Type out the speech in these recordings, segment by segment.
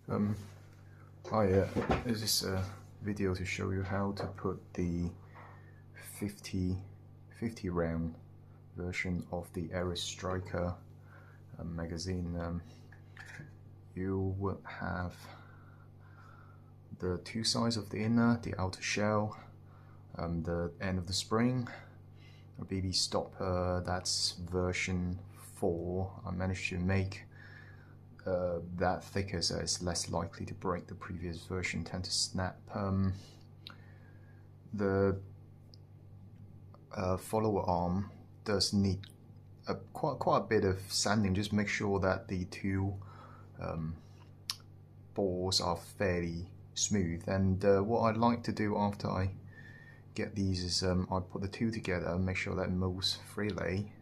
Um, Hi, this is a video to show you how to put the 50 round version of the Ares Striker magazine. You would have the two sides of the inner, the outer shell, the end of the spring, a BB stopper. That's version 4. I managed to make that thicker, so it's less likely to break. The previous version tend to snap. The follower arm does need quite a bit of sanding. Just make sure that the two bores are fairly smooth. And what I like to do after I get these is I put the two together, make sure that moves freely.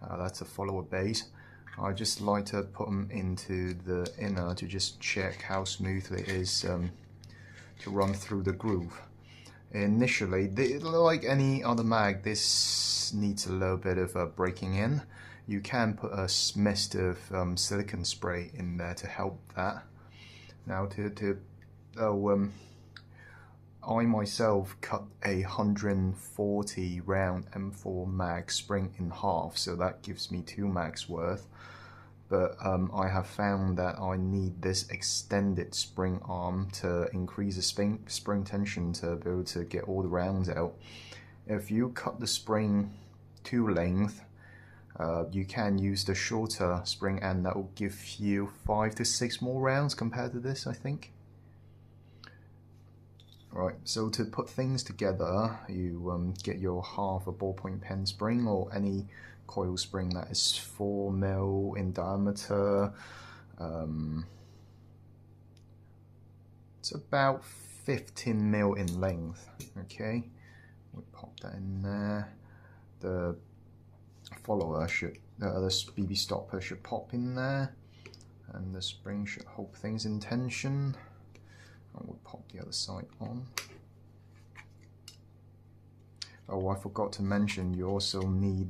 That's a follower base. I just like to put them into the inner to just check how smoothly it is to run through the groove. Initially, like any other mag, this needs a little bit of breaking in. You can put a mist of silicone spray in there to help that. Now I myself cut a 140 round M4 mag spring in half, so that gives me 2 mags worth. But I have found that I need this extended spring arm to increase the spring tension to be able to get all the rounds out. If you cut the spring to length, you can use the shorter spring end. That will give you 5 to 6 more rounds compared to this, I think. Right, so to put things together, you get your half a ballpoint pen spring or any coil spring that is 4 mil in diameter. It's about 15 mil in length. Okay, we pop that in there. The follower should, the BB stopper should pop in there, and the spring should hold things in tension. And we'll pop the other side on. Oh, I forgot to mention, you also need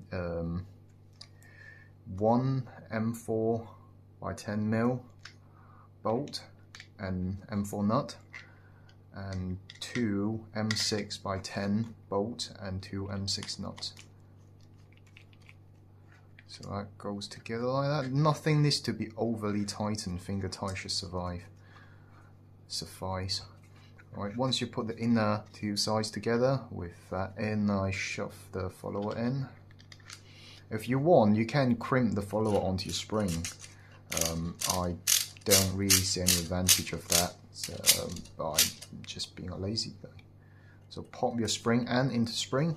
one M4 by 10 mil bolt and M4 nut, and 2 M6 by 10 bolt and 2 M6 nuts. So that goes together like that. Nothing needs to be overly tightened. Finger tight should suffice. Right, once you put the inner two sides together, with that in, I shove the follower in. If you want, you can crimp the follower onto your spring. I don't really see any advantage of that by just being a lazy guy. So pop your spring end into spring.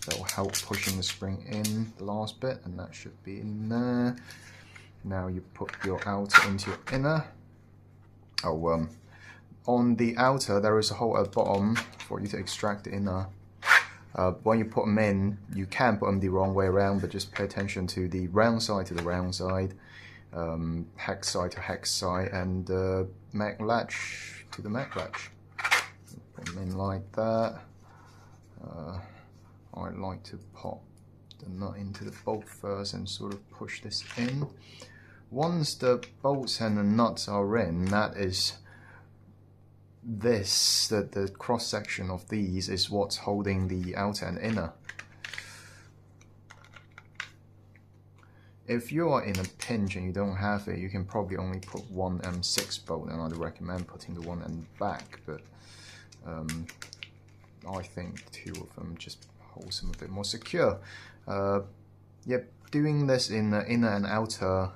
That will help pushing the spring in the last bit, and that should be in there. Now you put your outer into your inner. On the outer, there is a hole at the bottom for you to extract the inner. When you put them in, you can put them the wrong way around, but just pay attention to the round side to the round side, hex side to hex side, and mag latch to the mag latch. Put them in like that. I like to pop the nut into the bolt first and sort of push this in. Once the bolts and the nuts are in, that is the cross section of these is what's holding the outer and inner. If you are in a pinch and you don't have it, you can probably only put one M6 bolt, and I'd recommend putting the one in back, but I think 2 of them just holds them a bit more secure. Yep, doing this in the inner and outer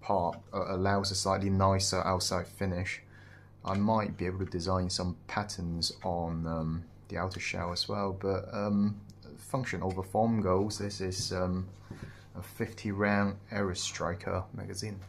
part allows a slightly nicer outside finish. I might be able to design some patterns on the outer shell as well, but function over form goals, this is a 50 round Ares Striker magazine.